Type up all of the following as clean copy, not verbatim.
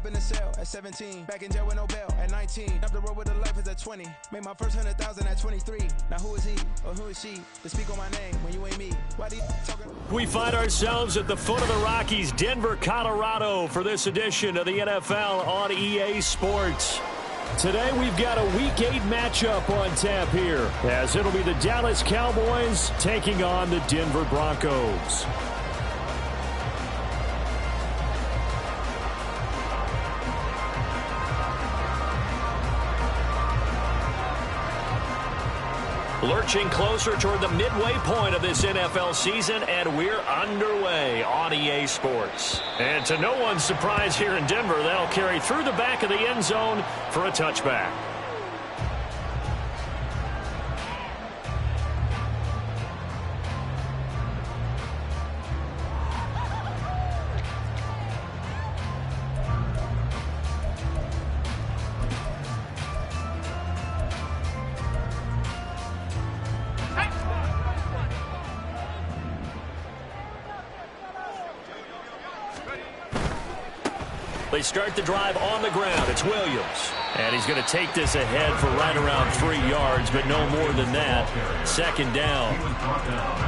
in the cell at 17. Back in jail with no bail at 19. Up the road with a life as at 20. Made my first 100,000 at 23. Now who is he or who is she to speak on my name when you ain't me? Why do you talking? We find ourselves at the foot of the Rockies, Denver, Colorado, for this edition of the NFL on EA Sports. Today we've got a Week 8 matchup on tap here, as it'll be the Dallas Cowboys taking on the Denver Broncos. Lurching closer toward the midway point of this NFL season, and we're underway on EA Sports. And to no one's surprise here in Denver, they'll carry through the back of the end zone for a touchback. They start the drive on the ground. It's Williams. And he's going to take this ahead for right around 3 yards, but no more than that. Second down.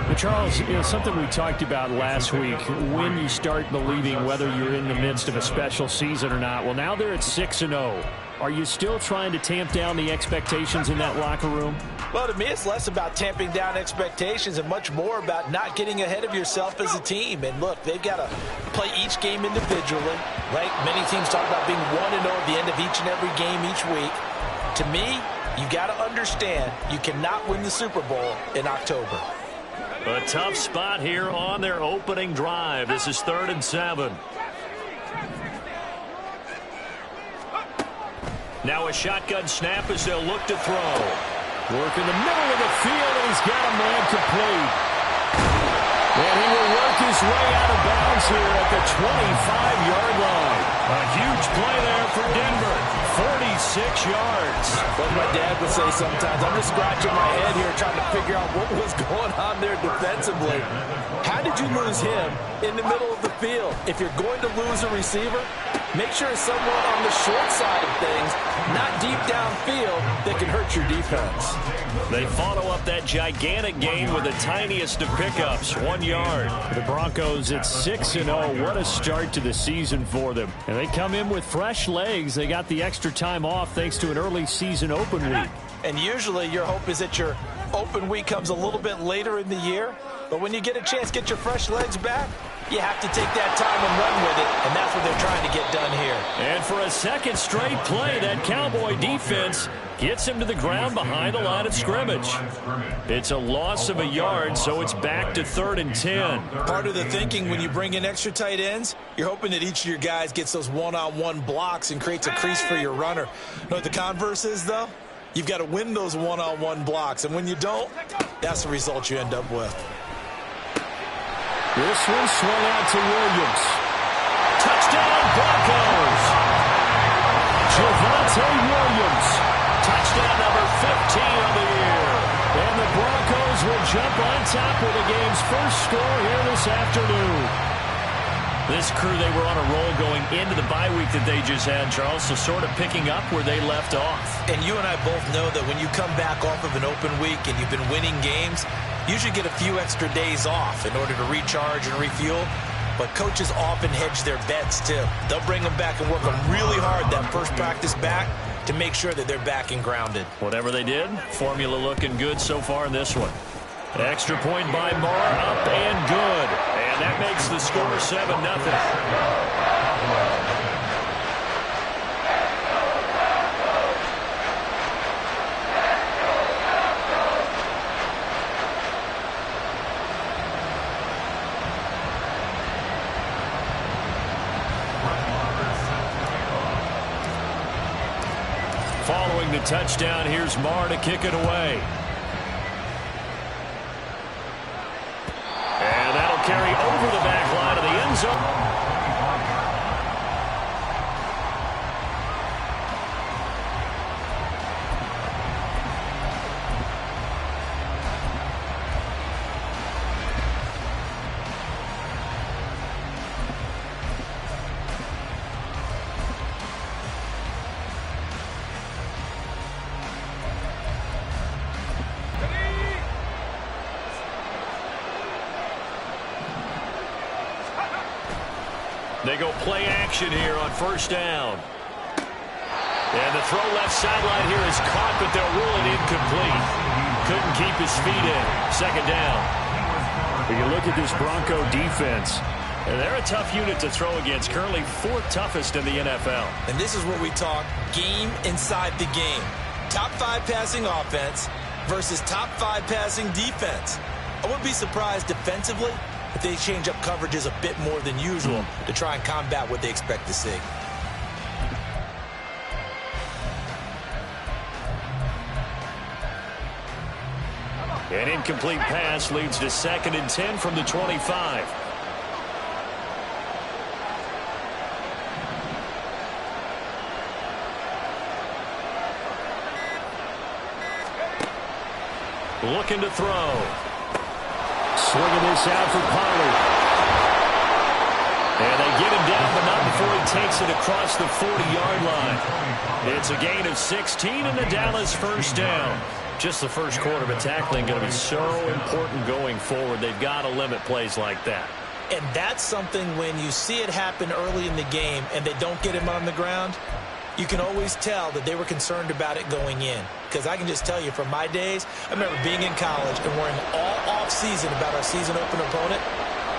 But Charles, something we talked about last week, when you start believing whether you're in the midst of a special season or not. Well, now they're at 6-0. Are you still trying to tamp down the expectations in that locker room? Well, to me, it's less about tamping down expectations and much more about not getting ahead of yourself as a team. And look, they've got to play each game individually, right? Many teams talk about being 1-0 at the end of each and every game each week. To me, you got to understand you cannot win the Super Bowl in October. A tough spot here on their opening drive. This is 3rd and 7. Now a shotgun snap as they'll look to throw. Work in the middle of the field, and he's got a man complete. And he will work his way out of bounds here at the 25-yard line. A huge play there for Denver. 46 yards. What my dad would say sometimes, I'm just scratching my head here trying to figure out what was going on there defensively. How did you lose him in the middle of the field? If you're going to lose a receiver, make sure it's someone on the short side of things, not deep downfield, that can hurt your defense. They follow up that gigantic gain with the tiniest of pickups, 1 yard. The Broncos at 6-0. What a start to the season for them. And they come in with fresh legs. They got the extra time off thanks to an early season open week. And usually your hope is that your open week comes a little bit later in the year. But when you get a chance to get your fresh legs back, you have to take that time and run with it, and that's what they're trying to get done here. And for a second straight play, that Cowboy defense gets him to the ground behind the line of scrimmage. It's a loss of a yard, so it's back to 3rd and 10. Part of the thinking when you bring in extra tight ends, you're hoping that each of your guys gets those one-on-one blocks and creates a crease for your runner. You know what the converse is, though? You've got to win those one-on-one blocks, and when you don't, that's the result you end up with. This one swung out to Williams. Touchdown, Broncos! Javonte Williams. Touchdown number 15 of the year. And the Broncos will jump on top with the game's first score here this afternoon. This crew, they were on a roll going into the bye week that they just had, Charles, so sort of picking up where they left off. And you and I both know that when you come back off of an open week and you've been winning games, you should get a few extra days off in order to recharge and refuel. But coaches often hedge their bets, too. They'll bring them back and work them really hard that first practice back to make sure that they're back and grounded. Whatever they did, formula looking good so far in this one. Extra point by Marr, up and good. And that makes the score 7-0. Following the touchdown, here's Marr to kick it away. And that'll carry over the back line of the end zone. They go play action here on first down. And the throw left sideline here is caught, but they'll rule it incomplete. Couldn't keep his feet in. Second down. You look at this Bronco defense, and they're a tough unit to throw against. Currently 4th toughest in the NFL. And this is where we talk game inside the game. Top 5 passing offense versus top 5 passing defense. I wouldn't be surprised defensively if they change up coverages a bit more than usual to try and combat what they expect to see. An incomplete pass leads to 2nd and 10 from the 25. Looking to throw. Swinging this out for Pollard. And they get him down, but not before he takes it across the 40-yard line. It's a gain of 16 and the Dallas first down. Just the first quarter, but tackling going to be so important going forward. They've got to limit plays like that. And that's something when you see it happen early in the game and they don't get him on the ground, you can always tell that they were concerned about it going in. Because I can just tell you from my days, I remember being in college and worrying all off-season about our season opener opponent,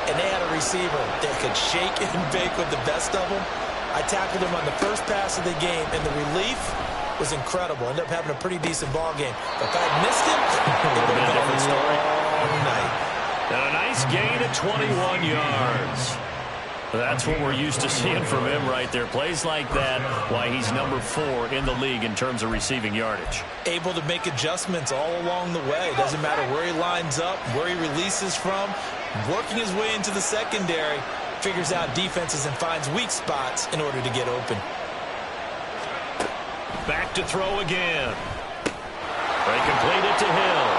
and they had a receiver that could shake and bake with the best of them. I tackled him on the first pass of the game, and the relief was incredible. Ended up having a pretty decent ball game. But if I had missed him, it would have been a different story all night. And a nice gain of 21 yards. That's what we're used to seeing from him right there. Plays like that, why he's number 4 in the league in terms of receiving yardage. Able to make adjustments all along the way. Doesn't matter where he lines up, where he releases from. Working his way into the secondary, figures out defenses and finds weak spots in order to get open. Back to throw again. They complete it to Hill.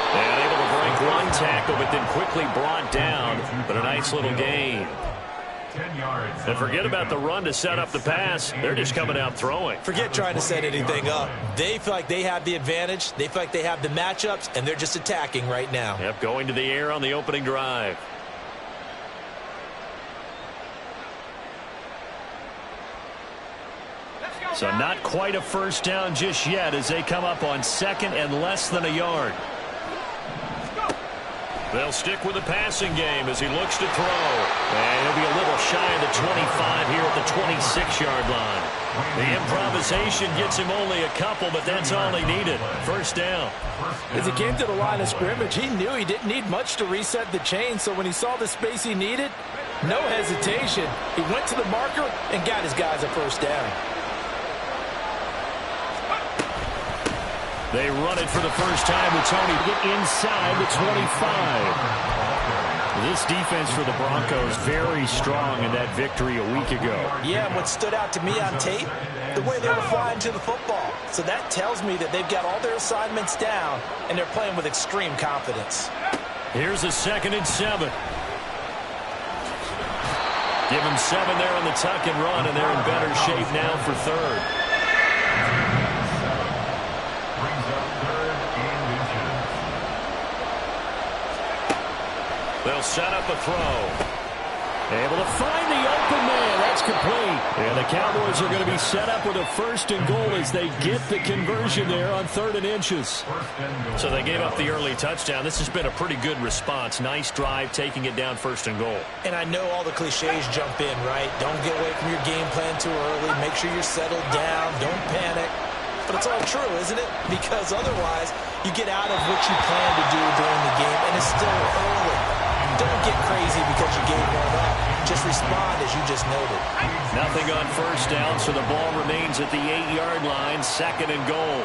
And able to break one tackle, but then quickly brought down. But a nice little gain. 10 yards. And forget about the run to set up the pass. They're just coming out throwing. Forget trying to set anything up. They feel like they have the advantage. They feel like they have the matchups, and they're just attacking right now. Yep, going to the air on the opening drive. So not quite a first down just yet as they come up on 2nd and less than a yard. They'll stick with the passing game as he looks to throw. And he'll be a little shy of the 25 here at the 26-yard line. The improvisation gets him only a couple, but that's all he needed. First down. As he came to the line of scrimmage, he knew he didn't need much to reset the chain, so when he saw the space he needed, no hesitation. He went to the marker and got his guys a first down. They run it for the first time with Tony get inside the 25. This defense for the Broncos very strong in that victory a week ago. Yeah, and what stood out to me on tape, the way they were flying to the football. So that tells me that they've got all their assignments down, and they're playing with extreme confidence. Here's a 2nd and 7. Give them 7 there on the tuck and run, and they're in better shape now for 3rd. They'll set up a throw. Able to find the open man. That's complete. And the Cowboys are going to be set up with a 1st and goal as they get the conversion there on 3rd and inches. So they gave up the early touchdown. This has been a pretty good response. Nice drive, taking it down 1st and goal. And I know all the cliches jump in, right? Don't get away from your game plan too early. Make sure you're settled down. Don't panic. But it's all true, isn't it? Because otherwise, you get out of what you plan to do during the game, and it's still early. Don't get crazy because you gave one up. Just respond as you just noted. Nothing on first down, so the ball remains at the 8-yard line, 2nd and goal.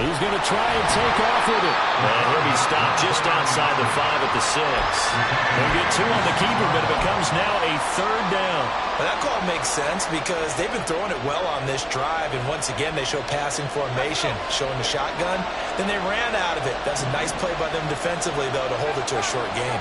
He's going to try and take off with it. And he'll be stopped just outside the 5 at the 6. They'll get 2 on the keeper, but it becomes now a 3rd down. Well, that call makes sense because they've been throwing it well on this drive, and once again they show passing formation, showing the shotgun. Then they ran out of it. That's a nice play by them defensively, though, to hold it to a short game.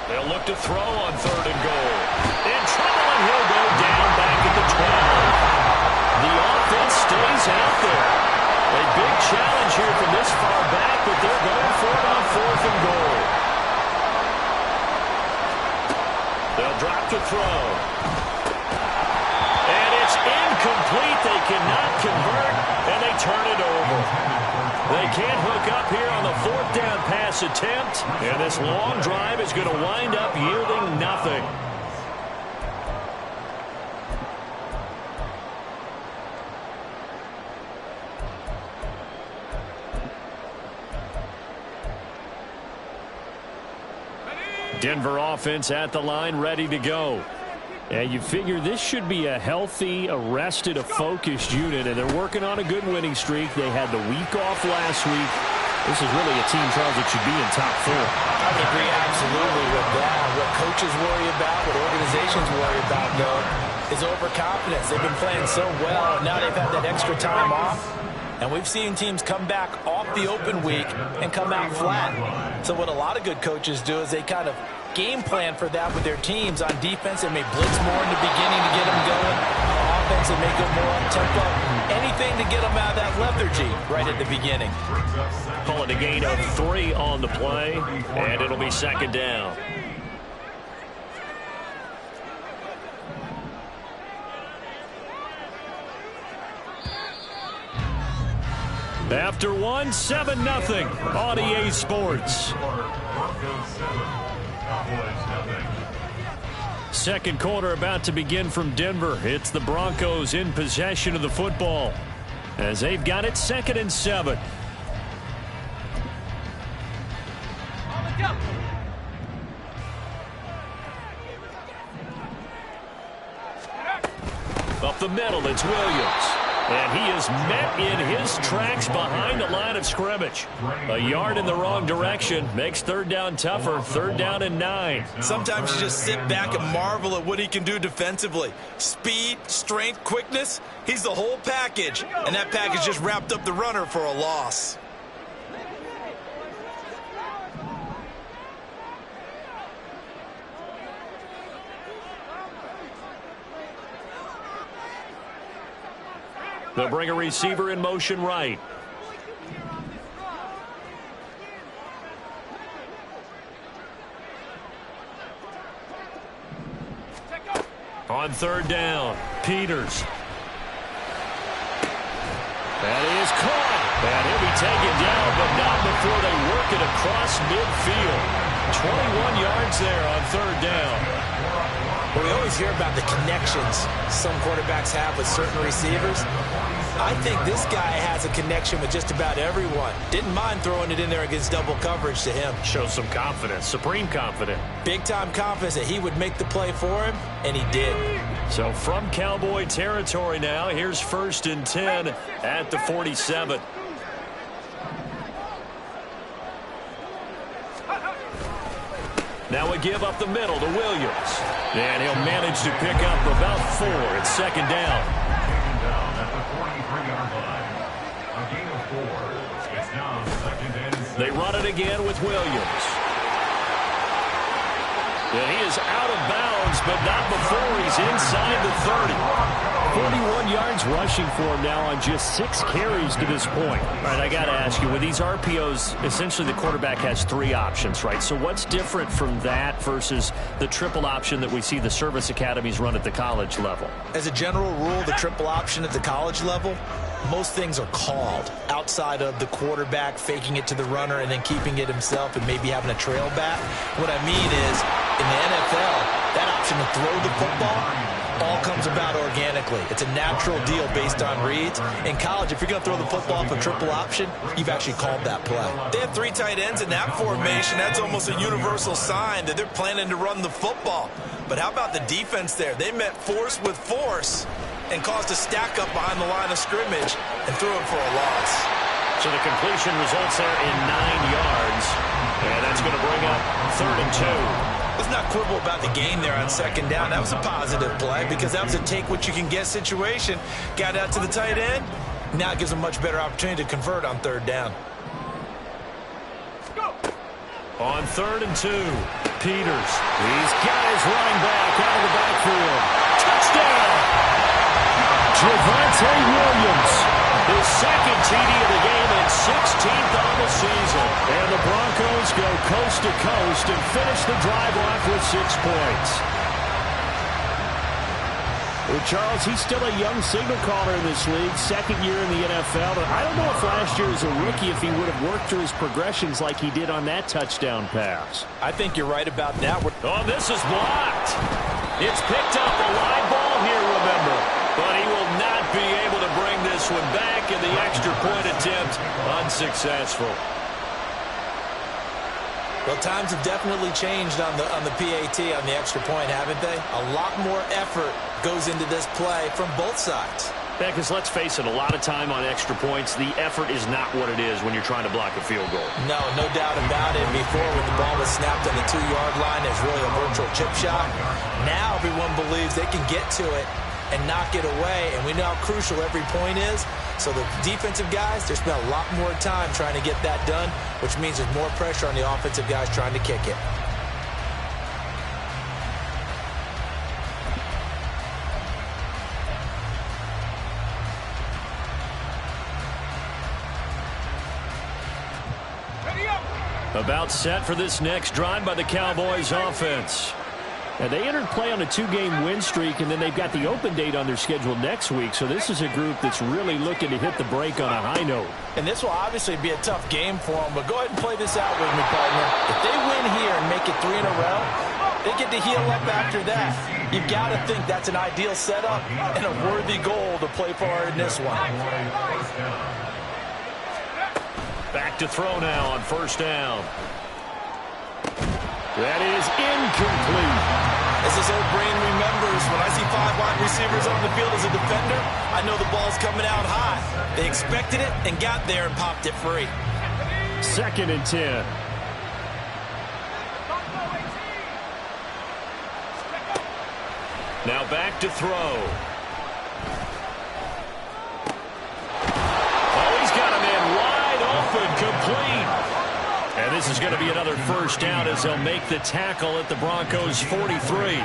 They'll look to throw on 3rd and goal. In trouble, and he'll go down back at this attempt, and this long drive is going to wind up yielding nothing. Denver offense at the line, ready to go. And you figure this should be a healthy, a rested, a focused unit, and they're working on a good winning streak. They had the week off last week. This is really a team, Charles, that should be in top 4. I would agree absolutely with that. What coaches worry about, what organizations worry about, though, is overconfidence. They've been playing so well, and now they've had that extra time off. And we've seen teams come back off the open week and come out flat. So what a lot of good coaches do is they kind of game plan for that with their teams. On defense, they may blitz more in the beginning to get them going. On offense, they may go more up-tempo. Anything to get them out of that lethargy right at the beginning. Call it a gain of 3 on the play, and it'll be second down. After 1, 7-0 on EA Sports. Second quarter about to begin from Denver. It's the Broncos in possession of the football as they've got it 2nd and 7. Up the middle, it's Williams. And he is met in his tracks behind the line of scrimmage. A yard in the wrong direction makes third down tougher. 3rd down and 9. Sometimes you just sit back and marvel at what he can do defensively. Speed, strength, quickness. He's the whole package. And that package just wrapped up the runner for a loss. They'll bring a receiver in motion right. On 3rd down, Peters. That is caught. And he'll be taken down, but not before they work it across midfield. 21 yards there on 3rd down. Well, we always hear about the connections some quarterbacks have with certain receivers. I think this guy has a connection with just about everyone. Didn't mind throwing it in there against double coverage to him. Shows some confidence, supreme confidence. Big-time confidence that he would make the play for him, and he did. So from Cowboy territory now, here's 1st and 10 at the 47. Now a give up the middle to Williams. And he'll manage to pick up about 4. It's 2nd down. They run it again with Williams. And he is out of bounds, but not before he's inside the 30. 41 yards rushing for him now on just 6 carries to this point. All right, I got to ask you, with these RPOs, essentially the quarterback has 3 options, right? So what's different from that versus the triple option that we see the service academies run at the college level? As a general rule, the triple option at the college level, most things are called outside of the quarterback faking it to the runner and then keeping it himself and maybe having a trail back. What I mean is, in the NFL, that option to throw the football all comes about organically. It's a natural deal based on reads. In college, if you're going to throw the football for triple option, you've actually called that play. They have 3 tight ends in that formation. That's almost a universal sign that they're planning to run the football. But how about the defense there? They met force with force and caused a stack up behind the line of scrimmage and threw it for a loss. So the completion results there in 9 yards. And that's going to bring up 3rd and 2. Let's not quibble about the gain there on 2nd down. That was a positive play because that was a take-what-you-can-get situation. Got out to the tight end. Now it gives them a much better opportunity to convert on 3rd down. On 3rd and 2, Peters. He's got his running back out of the backfield. Touchdown! Javonte Williams. His 2nd TD of the game and 16th on the season. And the Broncos go coast to coast and finish the drive off with 6 points. Well, Charles, he's still a young signal caller in this league, second year in the NFL. But I don't know if last year as a rookie if he would have worked through his progressions like he did on that touchdown pass. I think you're right about that. Oh, this is blocked. It's picked up, a live ball here, remember. But he will not be able to bring this one back, and the extra point attempt unsuccessful. Well, times have definitely changed on the PAT, on the extra point, haven't they? A lot more effort goes into this play from both sides. Yeah, because let's face it, a lot of time on extra points, the effort is not what it is when you're trying to block a field goal. No doubt about it. Before, when the ball was snapped on the 2-yard line, there's really a virtual chip shot. Now everyone believes they can get to it and knock it away, and we know how crucial every point is. So the defensive guys, they spend a lot more time trying to get that done, which means there's more pressure on the offensive guys trying to kick it. About set for this next drive by the Cowboys offense. Now, they entered play on a 2-game win streak, and then they've got the open date on their schedule next week. So this is a group that's really looking to hit the break on a high note. And this will obviously be a tough game for them, but go ahead and play this out with me, partner. If they win here and make it 3 in a row, they get to heal up after that. You've got to think that's an ideal setup and a worthy goal to play for in this one. Back to throw now on first down. That is incomplete. As his old brain remembers, when I see 5 wide receivers on the field as a defender, I know the ball's coming out high. They expected it and got there and popped it free. 2nd and 10. Now back to throw. Oh, he's got a man wide open, complete. And this is going to be another first down as they'll make the tackle at the Broncos' 43.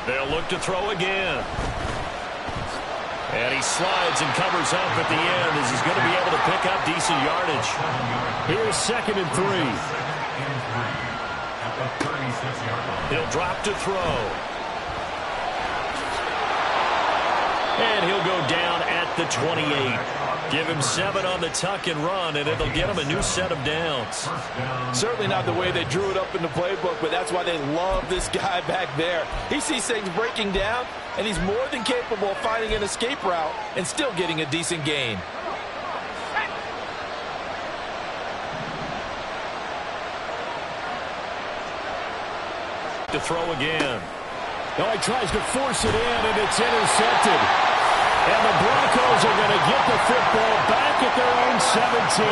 They'll look to throw again. And he slides and covers up at the end as he's going to be able to pick up decent yardage. Here's 2nd and 3. He'll drop to throw. And he'll go down at the 28. Give him 7 on the tuck and run, and it'll get him a new set of downs. Certainly not the way they drew it up in the playbook, but that's why they love this guy back there. He sees things breaking down, and he's more than capable of finding an escape route and still getting a decent gain. To throw again. Now he tries to force it in, and it's intercepted. And the Broncos are going to get the football back at their own 17.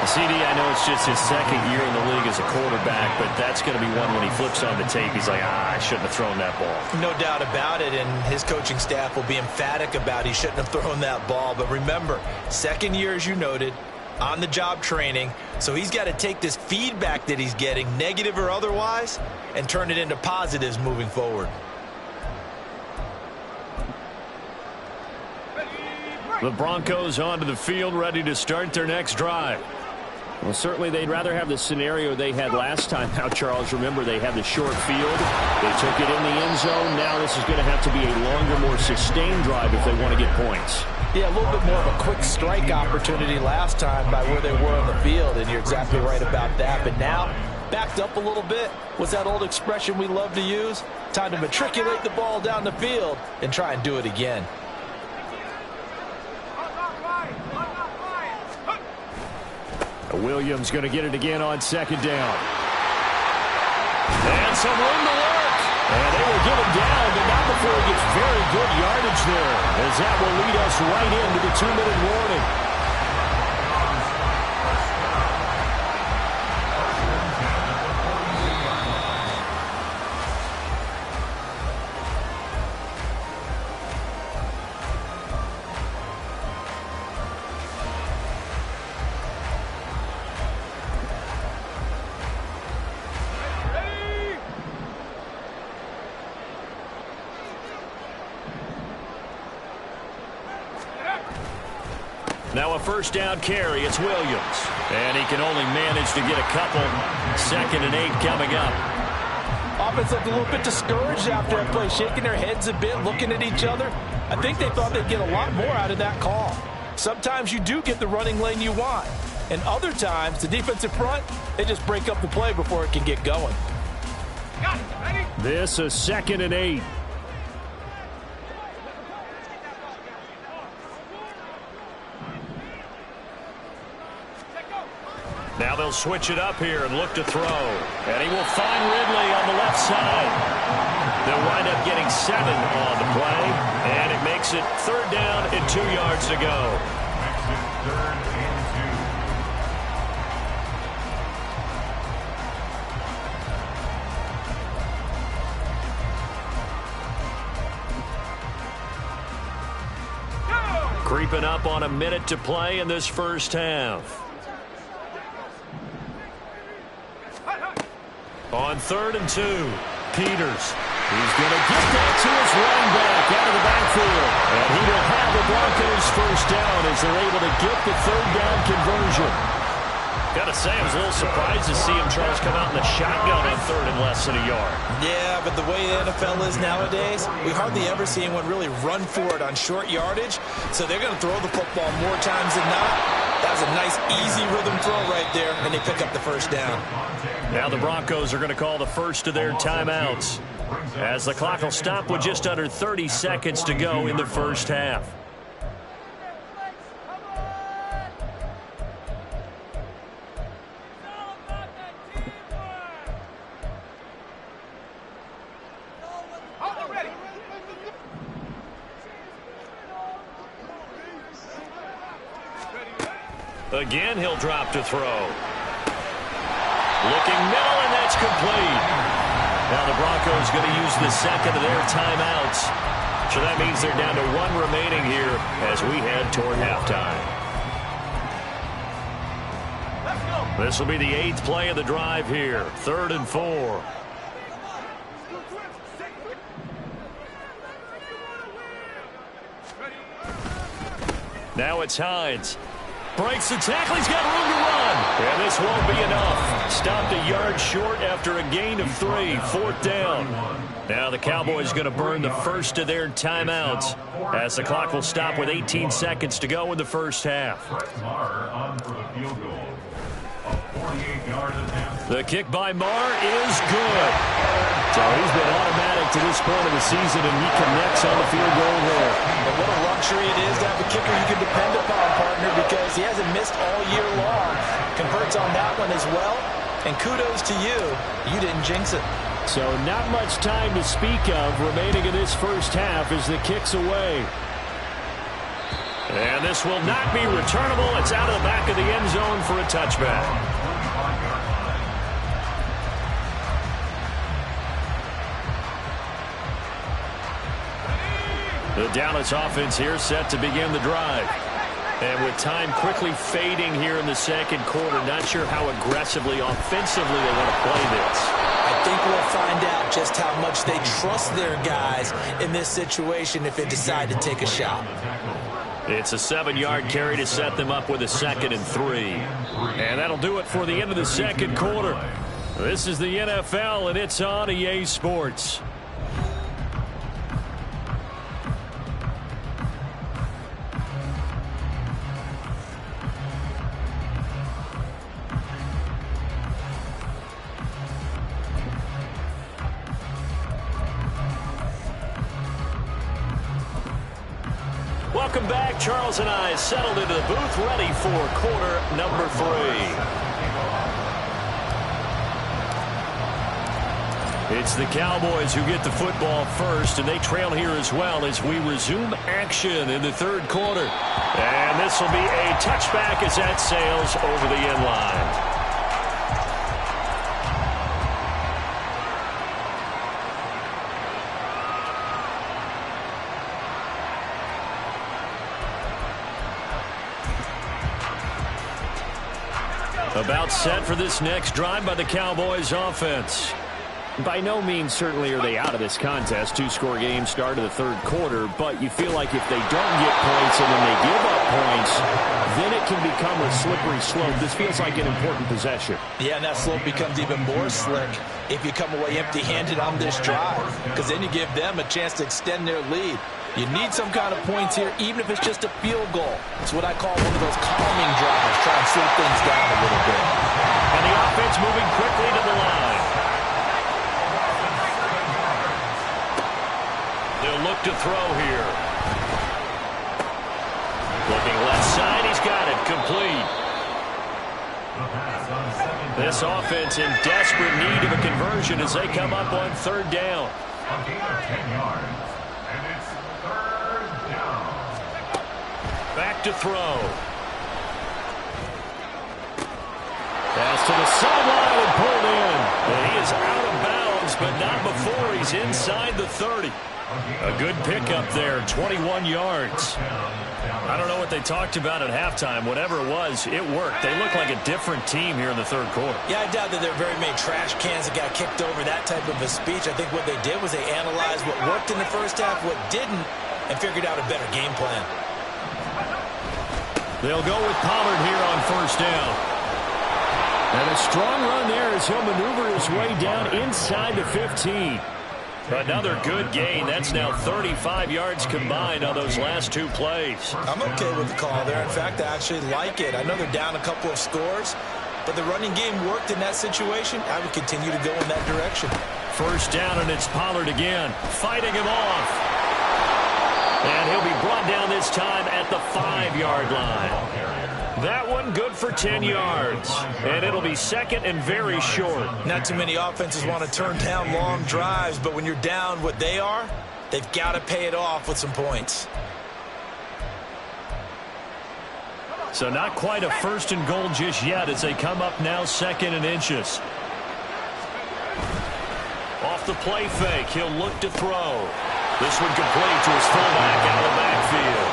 CD, I know it's just his 2nd year in the league as a quarterback, but that's going to be one when he flips on the tape. He's like, I shouldn't have thrown that ball. No doubt about it, and his coaching staff will be emphatic about he shouldn't have thrown that ball. But remember, 2nd year, as you noted, on-the-job training, so he's got to take this feedback that he's getting, negative or otherwise, and turn it into positives moving forward. The Broncos onto the field, ready to start their next drive. Well, certainly they'd rather have the scenario they had last time. Now, Charles, remember, they had the short field. They took it in the end zone. Now this is going to have to be a longer, more sustained drive if they want to get points. Yeah, a little bit more of a quick strike opportunity last time by where they were on the field, and you're exactly right about that. But now, backed up a little bit. What's that old expression we love to use? Time to matriculate the ball down the field and try and do it again. Williams going to get it again on 2nd down. And some room to work. And they will get him down, but not before he gets very good yardage there, as that will lead us right into the 2-minute warning. Now a first down carry. It's Williams. And he can only manage to get a couple. 2nd and 8 coming up. offense looked a little bit discouraged after that play, shaking their heads a bit, looking at each other. I think they thought they'd get a lot more out of that call. Sometimes you do get the running lane you want, and other times the defensive front, they just break up the play before it can get going. This is 2nd and 8. Now they'll switch it up here and look to throw. And he will find Ridley on the left side. They'll wind up getting 7 on the play. And it makes it 3rd down and 2 yards to go. Creeping up on a minute to play in this first half. On 3rd and 2, Peters. He's going to get that to his running back out of the backfield. And he will have the Broncos first down as they're able to get the 3rd down conversion. Got to say, I was a little surprised to see him, Charles, come out in the shotgun on 3rd and less than a yard. Yeah, but the way the NFL is nowadays, we hardly ever see anyone really run for it on short yardage. So they're going to throw the football more times than not. That was a nice, easy rhythm throw right there, and they pick up the first down. Now the Broncos are going to call the first of their timeouts as the clock will stop with just under 30 seconds to go in the first half. Again, he'll drop to throw. Looking middle, and that's complete. Now the Broncos going to use the second of their timeouts. So that means they're down to 1 remaining here as we head toward halftime. This will be the 8th play of the drive here. 3rd and 4. Now it's Hines. Breaks the tackle. He's got room to run. And this won't be enough. Stopped a yard short after a gain of 3. 4th down. Now the Cowboys going to burn the first of their timeouts as the clock will stop with 18 seconds to go in the first half. The kick by Marr is good. So he's been automatic to this point of the season, and he connects on the field goal there. And what a luxury it is to have a kicker you can depend upon, partner, because he hasn't missed all year long. Converts on that one as well. And kudos to you. You didn't jinx it. So not much time to speak of remaining in this first half as the kick's away. And this will not be returnable. It's out of the back of the end zone for a touchback. The Dallas offense here set to begin the drive. And with time quickly fading here in the second quarter, not sure how aggressively, offensively they want to play this. I think we'll find out just how much they trust their guys in this situation if they decide to take a shot. It's a 7-yard carry to set them up with a 2nd and 3. And that'll do it for the end of the second quarter. This is the NFL, and it's on EA Sports. Welcome back. Charles and I settled into the booth, ready for quarter number 3. It's the Cowboys who get the football first, and they trail here as well as we resume action in the third quarter. And this will be a touchback as that sails over the end line. About set for this next drive by the Cowboys offense. By no means certainly are they out of this contest. Two-score game, start of the third quarter, but you feel like if they don't get points and then they give up points, then it can become a slippery slope. This feels like an important possession. Yeah, and that slope becomes even more slick if you come away empty-handed on this drive, because then you give them a chance to extend their lead. You need some kind of points here, even if it's just a field goal. It's what I call one of those calming drives, try and slow things down a little bit. And the offense moving quickly to the line. They'll look to throw here. Looking left side, he's got it, complete. This offense in desperate need of a conversion as they come up on third down. Back to throw. Pass to the sideline and pulled in. And he is out of bounds, but not before he's inside the 30. A good pickup there, 21 yards. I don't know what they talked about at halftime. Whatever it was, it worked. They look like a different team here in the third quarter. Yeah, I doubt that there are very many trash cans that got kicked over, that type of a speech. I think what they did was they analyzed what worked in the first half, what didn't, and figured out a better game plan. They'll go with Pollard here on first down. And a strong run there as he'll maneuver his way down inside the 15. Another good gain. That's now 35 yards combined on those last two plays. I'm okay with the call there. In fact, I actually like it. I know they're down a couple of scores, but the running game worked in that situation. I would continue to go in that direction. First down, and it's Pollard again, fighting him off. And he'll be brought down this time at the 5-yard line. That one good for 10 yards. And it'll be second and very short. Not too many offenses want to turn down long drives, but when you're down what they are, they've got to pay it off with some points. So not quite a first and goal just yet as they come up now second and inches. Off the play fake, he'll look to throw. This one complete to his fullback out of the backfield.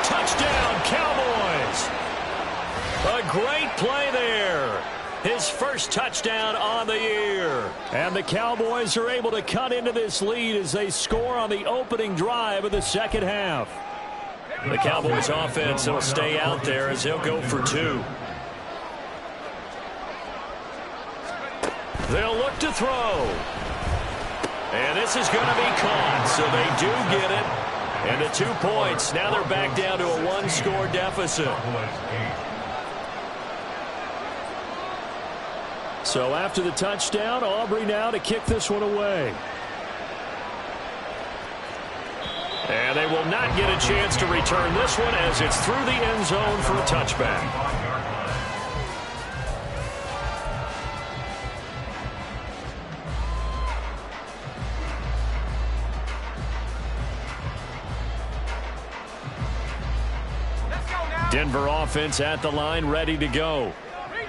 Touchdown, Cowboys! A great play there. His first touchdown on the year. And the Cowboys are able to cut into this lead as they score on the opening drive of the second half. The Cowboys offense will stay out there as they'll go for two. They'll look to throw. And this is going to be caught, so they do get it. And the 2 points, now they're back down to a one-score deficit. So after the touchdown, Aubrey now to kick this one away. And they will not get a chance to return this one as it's through the end zone for a touchback. Denver offense at the line, ready to go.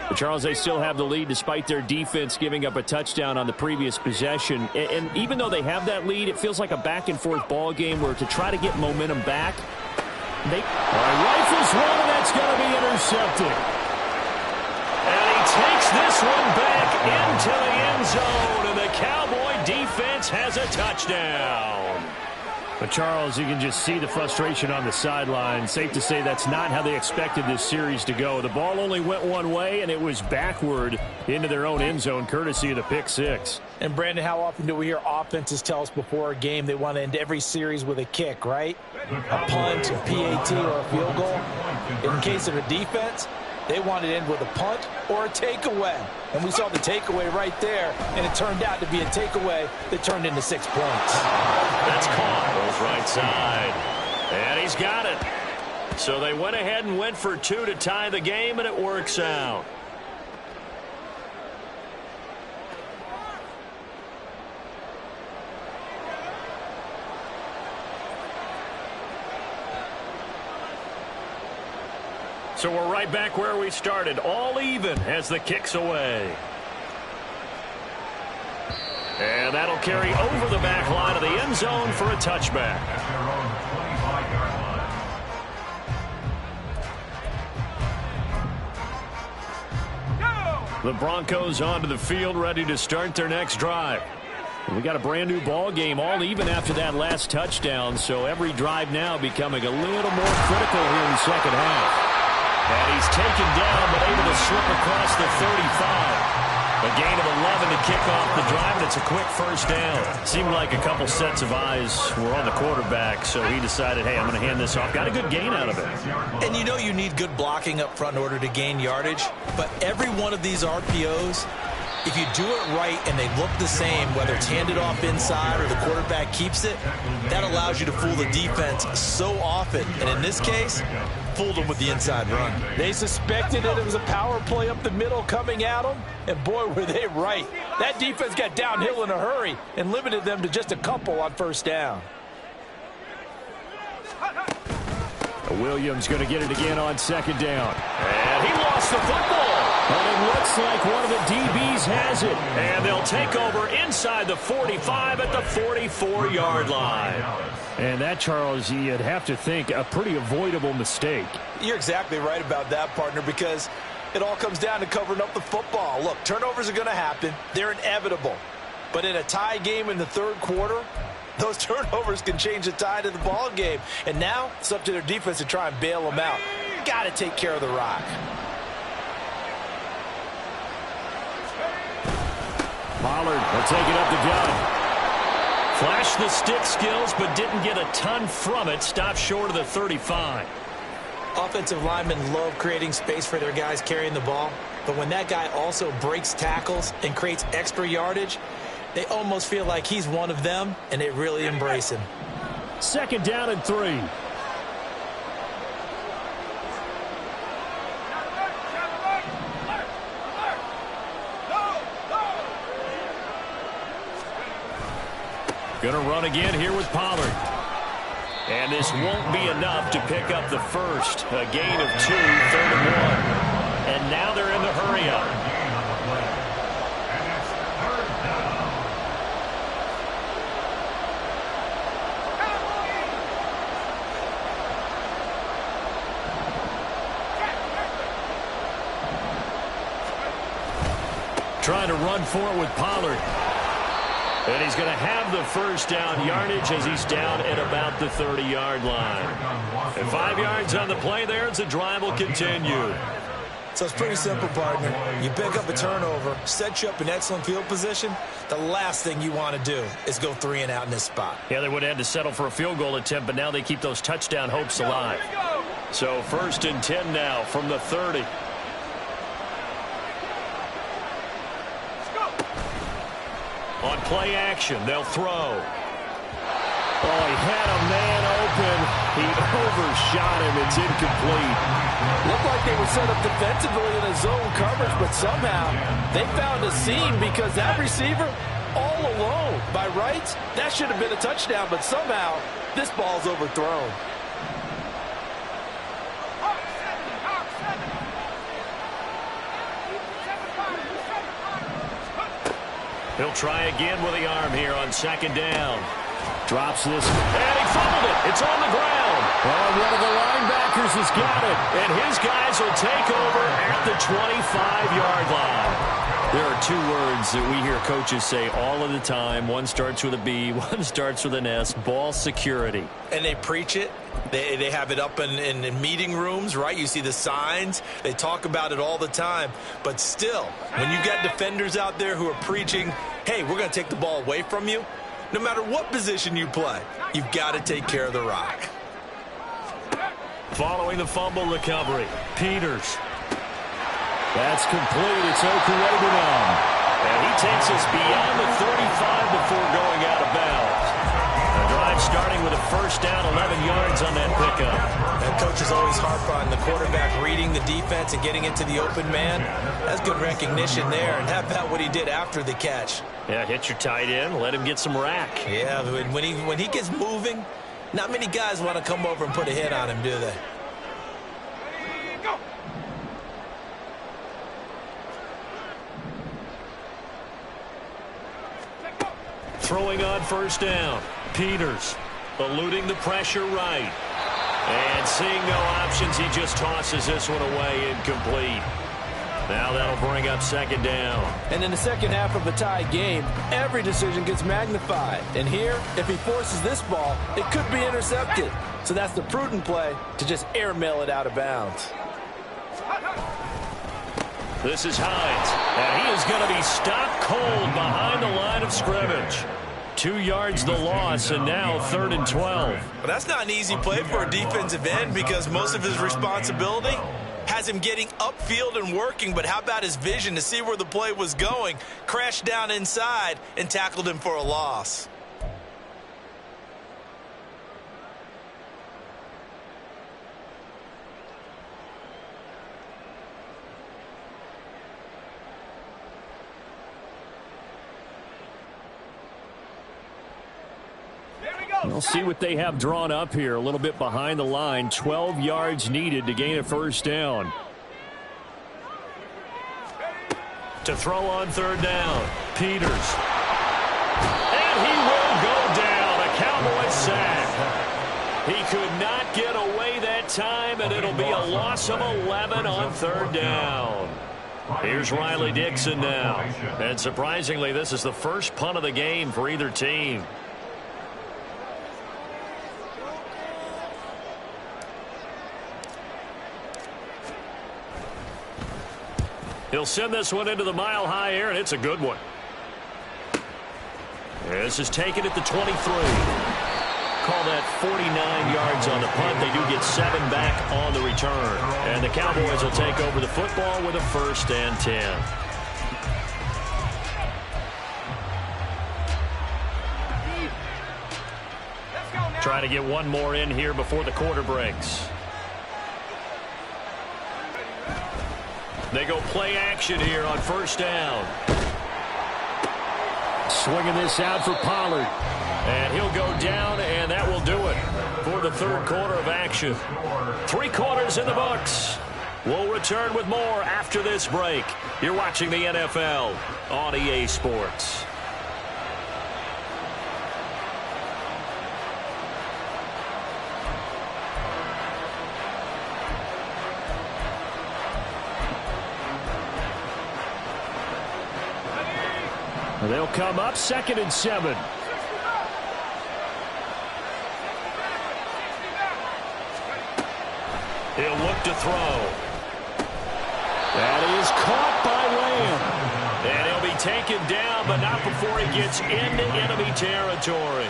But Charles, they still have the lead despite their defense giving up a touchdown on the previous possession. And even though they have that lead, it feels like a back-and-forth ball game where to try to get momentum back, they rifles one, and that's going to be intercepted. And he takes this one back into the end zone, and the Cowboy defense has a touchdown. But, Charles, you can just see the frustration on the sideline. Safe to say that's not how they expected this series to go. The ball only went one way, and it was backward into their own end zone, courtesy of the pick six. And, Brandon, how often do we hear offenses tell us before a game they want to end every series with a kick, right? A punt, a PAT, or a field goal. In case of a defense, they want to end with a punt or a takeaway. And we saw the takeaway right there, and it turned out to be a takeaway that turned into 6 points. That's caught. Goes right side. And he's got it. So they went ahead and went for two to tie the game, and it works out. So we're right back where we started, all even as the kick's away. And that'll carry over the back line of the end zone for a touchback. The Broncos onto the field, ready to start their next drive. We got a brand new ball game, all even after that last touchdown, so every drive now becoming a little more critical here in the second half. And he's taken down, but able to slip across the 35. A gain of 11 to kick off the drive, and it's a quick first down. Seemed like a couple sets of eyes were on the quarterback, so he decided, hey, I'm going to hand this off. Got a good gain out of it. And you know you need good blocking up front in order to gain yardage, but every one of these RPOs, if you do it right and they look the same, whether it's handed off inside or the quarterback keeps it, that allows you to fool the defense so often. And in this case, fooled them with the inside run. They suspected that it was a power play up the middle coming at them, and boy, were they right. That defense got downhill in a hurry and limited them to just a couple on first down. Williams going to get it again on second down. And he lost the football. And it looks like one of the DBs has it. And they'll take over inside the 45 at the 44-yard line. And that, Charles, you'd have to think a pretty avoidable mistake. You're exactly right about that, partner, because it all comes down to covering up the football. Look, turnovers are going to happen. They're inevitable. But in a tie game in the third quarter, those turnovers can change the tide of the ball game. And now it's up to their defense to try and bail them out. Got to take care of the rock. Pollard will take it up the gun. Flashed the stick skills, but didn't get a ton from it. Stopped short of the 35. Offensive linemen love creating space for their guys carrying the ball. But when that guy also breaks tackles and creates extra yardage, they almost feel like he's one of them, and they really embrace him. Second down and 3. Going to run again here with Pollard. And this won't be enough to pick up the first. A gain of 2, 3rd and 1. And now they're in the hurry-up. Trying to run for it with Pollard. And he's going to have the first down yardage as he's down at about the 30-yard line. And 5 yards on the play there as the drive will continue. So it's pretty simple, partner. You pick up a turnover, set you up in excellent field position. The last thing you want to do is go 3 and out in this spot. Yeah, they would have had to settle for a field goal attempt, but now they keep those touchdown hopes alive. So 1st and 10 now from the 30. On play action, they'll throw. Oh, he had a man open. He overshot him. It's incomplete. Looked like they were set up defensively in a zone coverage, but somehow they found a seam because that receiver all alone. By rights, that should have been a touchdown, but somehow this ball's overthrown. He'll try again with the arm here on second down. Drops this, and he fumbled it. It's on the ground. Oh, one of the linebackers has got it, and his guys will take over at the 25-yard line. There are 2 words that we hear coaches say all of the time. One starts with a B, one starts with an S, ball security. And they preach it. They have it up in meeting rooms, right? You see the signs. They talk about it all the time. But still, when you got defenders out there who are preaching, hey, we're going to take the ball away from you, no matter what position you play, you've got to take care of the rock. Following the fumble recovery, Peters. That's complete. It's Okurebunom. And he takes us beyond the 35 before going out of bounds. The drive starting with a first down, 11 yards on that pickup. And coaches always harp on the quarterback reading the defense and getting into the open man. That's good recognition there. And how about what he did after the catch? Yeah, hit your tight end, let him get some rack. Yeah, when he gets moving, not many guys want to come over and put a hit on him, do they? Throwing on first down. Peters eluding the pressure right. And seeing no options, he just tosses this one away incomplete. Now that'll bring up second down. And in the second half of a tie game, every decision gets magnified. And here, if he forces this ball, it could be intercepted. So that's the prudent play to just airmail it out of bounds. This is Hines, and he is going to be stopped cold behind the line of scrimmage. 2 yards the loss, and now 3rd and 12. Well, that's not an easy play for a defensive end because most of his responsibility has him getting upfield and working, but how about his vision to see where the play was going, crashed down inside, and tackled him for a loss. We'll see what they have drawn up here. A little bit behind the line. 12 yards needed to gain a first down. To throw on 3rd down. Peters. And he will go down. A Cowboy sack. He could not get away that time, and it'll be a loss of 11 on 3rd down. Here's Riley Dixon now. And surprisingly, this is the first punt of the game for either team. He'll send this one into the mile-high air, and it's a good one. This is taken at the 23. Call that 49 yards on the punt. They do get 7 back on the return. And the Cowboys will take over the football with a 1st and 10. Try to get one more in here before the quarter breaks. They go play action here on 1st down. Swinging this out for Pollard. And he'll go down, and that will do it for the 3rd quarter of action. 3 quarters in the books. We'll return with more after this break. You're watching the NFL on EA Sports. They'll come up 2nd and 7. He'll look to throw. That is caught by Lamb. And he'll be taken down, but not before he gets into enemy territory.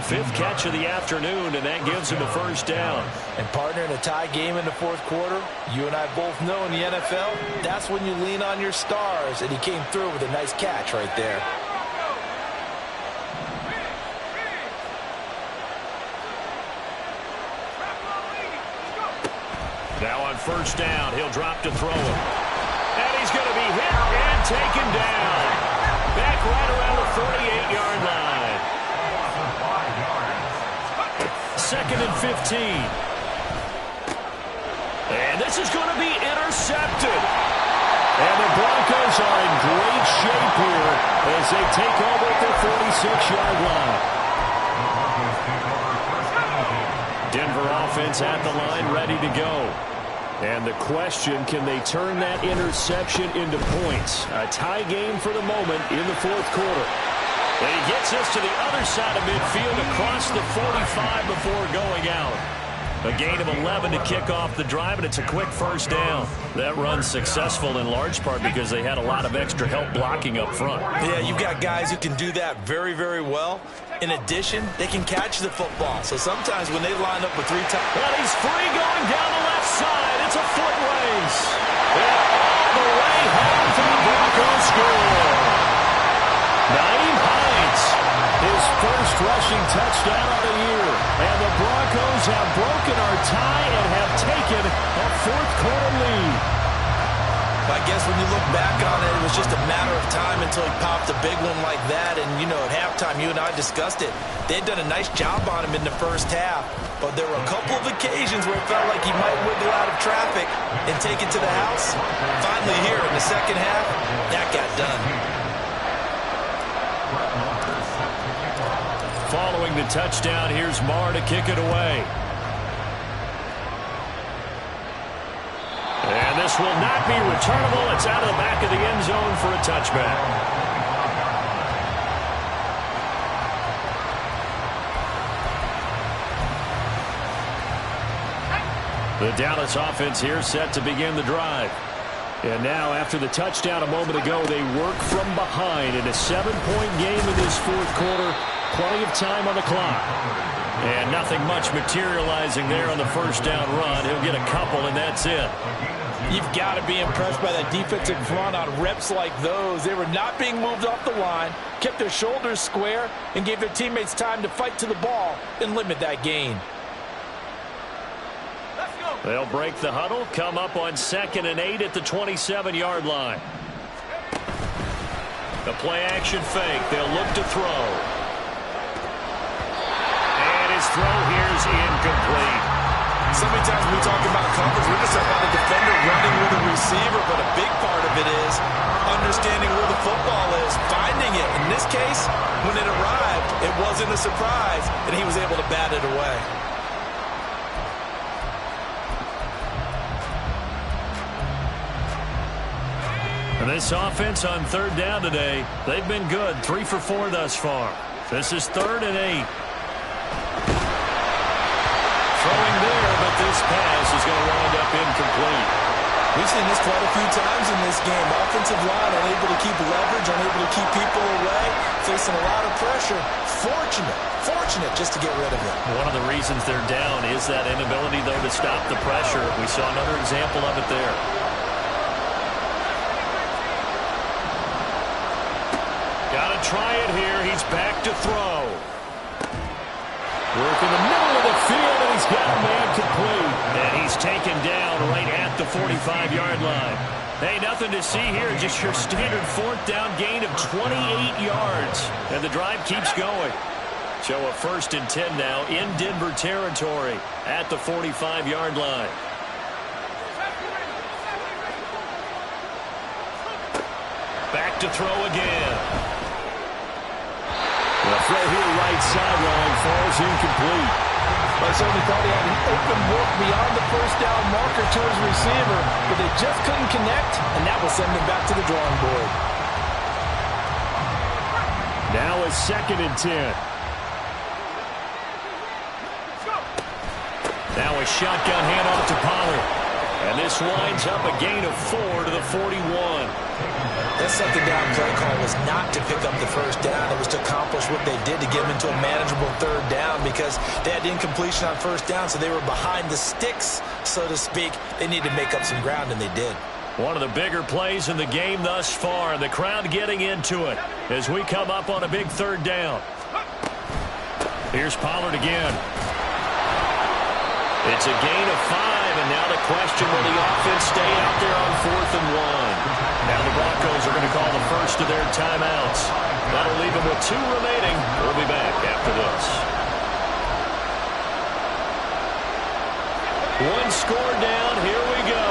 5th catch of the afternoon, and that gives him a 1st down. And partner, in a tie game in the 4th quarter, you and I both know in the NFL, that's when you lean on your stars, and he came through with a nice catch right there. Now on 1st down, he'll drop to throw him. And he's going to be hit and taken down. Back right around the 38-yard line. 2nd and 15. And this is going to be intercepted. And the Broncos are in great shape here as they take over at their 46-yard line. Denver offense at the line, ready to go. And the question, can they turn that interception into points? A tie game for the moment in the 4th quarter. And he gets us to the other side of midfield across the 45 before going out. A gain of 11 to kick off the drive, and it's a quick 1st down. That run's successful in large part because they had a lot of extra help blocking up front. Yeah, you've got guys who can do that very, very well. In addition, they can catch the football. So sometimes when they line up with 3 times... Well, he's free going down the left side. It's a foot race. And all the way home for the Broncos score. Nyheim Hines, his first rushing touchdown of the year. And the Broncos have broken our tie and have taken a 4th quarter lead. I guess when you look back on it, it was just a matter of time until he popped a big one like that. And, you know, at halftime, you and I discussed it. They'd done a nice job on him in the 1st half. But there were a couple of occasions where it felt like he might wiggle out of traffic and take it to the house. Finally here in the 2nd half, that got done. Following the touchdown, here's Marr to kick it away. And pass will not be returnable. It's out of the back of the end zone for a touchback. The Dallas offense here set to begin the drive. And now, after the touchdown a moment ago, they work from behind in a 7-point game in this fourth quarter. Plenty of time on the clock. And nothing much materializing there on the first down run. He'll get a couple, and that's it. You've got to be impressed by that defensive front on reps like those. They were not being moved off the line, kept their shoulders square, and gave their teammates time to fight to the ball and limit that gain. They'll break the huddle, come up on 2nd and 8 at the 27-yard line. The play-action fake. They'll look to throw. And his throw here is incomplete. So many times when we talk about coverage, we're just talking about the defender running with a receiver, but a big part of it is understanding where the football is, finding it. In this case, when it arrived, it wasn't a surprise, and he was able to bat it away. And this offense on 3rd down today, they've been good. 3 for 4 thus far. This is 3rd and 8. Throwing there, but this pass is going to wind up incomplete. We've seen this quite a few times in this game. Offensive line unable to keep leverage, unable to keep people away, facing a lot of pressure. Fortunate just to get rid of it. One of the reasons they're down is that inability, though, to stop the pressure. We saw another example of it there. Got to try it here. He's back to throw. Work in the middle of the field, and he's got a man complete. And he's taken down right at the 45-yard line. Hey, nothing to see here. Just your standard 4th down gain of 28 yards. And the drive keeps going. So a 1st and 10 now in Denver territory at the 45-yard line. Back to throw again. The throw here right sideline falls incomplete. I certainly thought he had an open look beyond the first down marker to his receiver, but they just couldn't connect, and that will send him back to the drawing board. Now a 2nd and 10. Now a shotgun handoff to Pollard. And this winds up a gain of 4 to the 41. That 2nd down play call was not to pick up the first down. It was to accomplish what they did to get them into a manageable 3rd down because they had incompletion on 1st down, so they were behind the sticks, so to speak. They needed to make up some ground, and they did. One of the bigger plays in the game thus far. The crowd getting into it as we come up on a big 3rd down. Here's Pollard again. It's a gain of 5, and now the question, will the offense stay out there on 4th and 1? Now the Broncos are going to call the first of their timeouts. That'll leave them with 2 remaining. We'll be back after this. 1 score down. Here we go.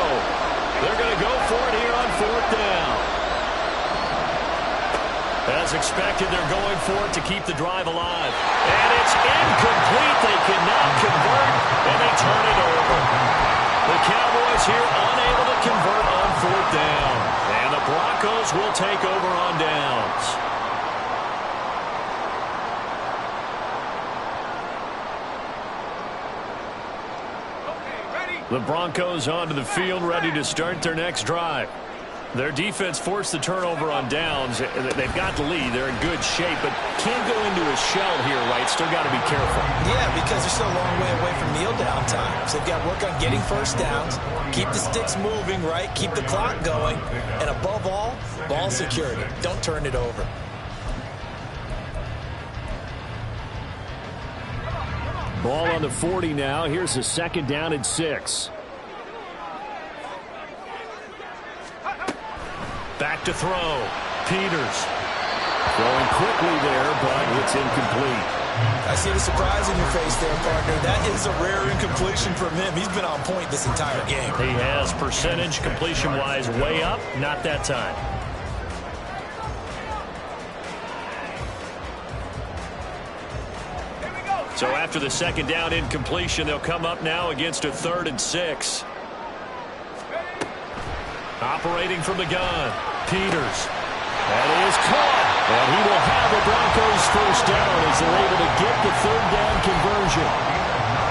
They're going to go for it here on 4th down. As expected, they're going for it to keep the drive alive. And it's incomplete. They cannot convert, and they turn it over. The Cowboys here unable to convert on 4th down. And the Broncos will take over on downs. The Broncos onto the field, ready to start their next drive. Their defense forced the turnover on downs. They've got the lead. They're in good shape, but can't go into a shell here, right? Still got to be careful. Yeah, because they're still a long way away from kneel down time. So they've got to work on getting first downs, keep the sticks moving, right? Keep the clock going, and above all, ball security. Don't turn it over. Ball on the 40 now. Here's a 2nd down and 6. Back to throw. Peters. Throwing quickly there, but it's incomplete. I see the surprise in your face there, partner. That is a rare incompletion from him. He's been on point this entire game. He has percentage completion-wise way up. Not that time. So after the 2nd down incompletion, they'll come up now against a 3rd and 6. Operating from the gun, Peters. That is caught. And he will have the Broncos first down as they're able to get the third down conversion.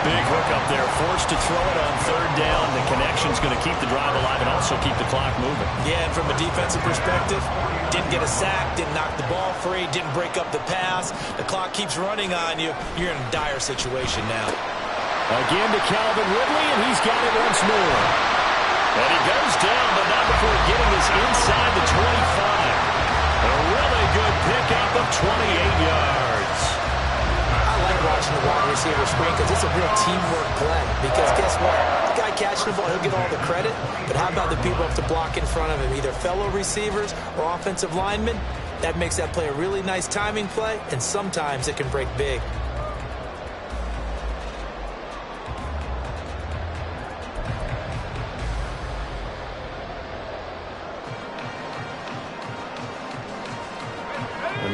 Big hook up there, forced to throw it on third down. The connection's going to keep the drive alive and also keep the clock moving. Yeah, and from a defensive perspective, didn't get a sack, didn't knock the ball free, didn't break up the pass. The clock keeps running on you. You're in a dire situation now. Again to Calvin Ridley, and he's got it once more. And he goes down, but not before getting this inside the 25. A really good pickup of 28 yards. I like watching the wide receiver screen because it's a real teamwork play. Because guess what? The guy catching the ball, he'll get all the credit. But how about the people up to block in front of him, either fellow receivers or offensive linemen? That makes that play a really nice timing play, and sometimes it can break big.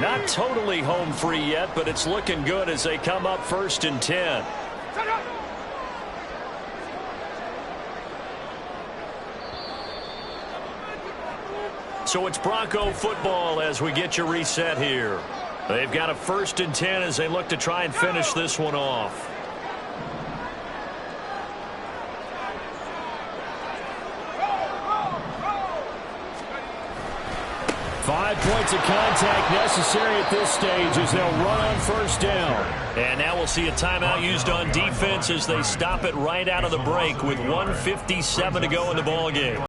Not totally home free yet, but it's looking good as they come up 1st and 10. So it's Bronco football as we get you reset here. They've got a 1st and 10 as they look to try and finish this one off. 5 points of contact necessary at this stage as they'll run on 1st down. And now we'll see a timeout used on defense as they stop it right out of the break with 1:57 to go in the ballgame.